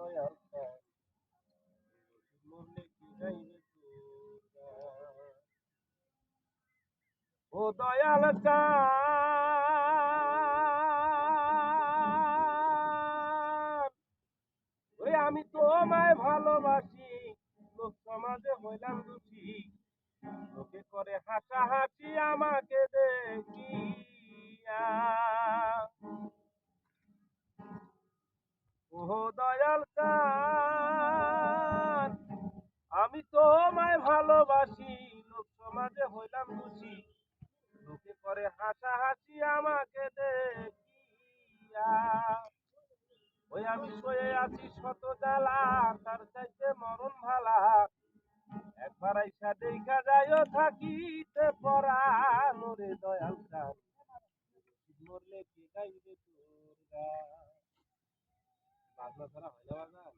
দয়াল চাঁদ মরলে কি গাইবে তোর গান। ও দয়াল চাঁদ ওরে আমি তোমায় ভালোবাসি, লোক সমাজে হইলাম দোষী, লোকে করে হাসাহাসি আমাকে দেখিয়া। ও দয়াল চাঁদ আমি তোমায় ভালোবাসি, লোক সমাজে হইলাম দোষী, লোকে করে হাসাহাসি আমাকে দেখিয়া। ওই আমি শুয়ে আছি শত জ্বালা, তার চাইতে মরণ ভালা, একবার আইসা দেখা যাইও থাকিতে পরাণ। ওরে দয়াল চাঁদ মরলে কি গাইবে তোর গান। বাজনা ছাড়া হয় না বাজান।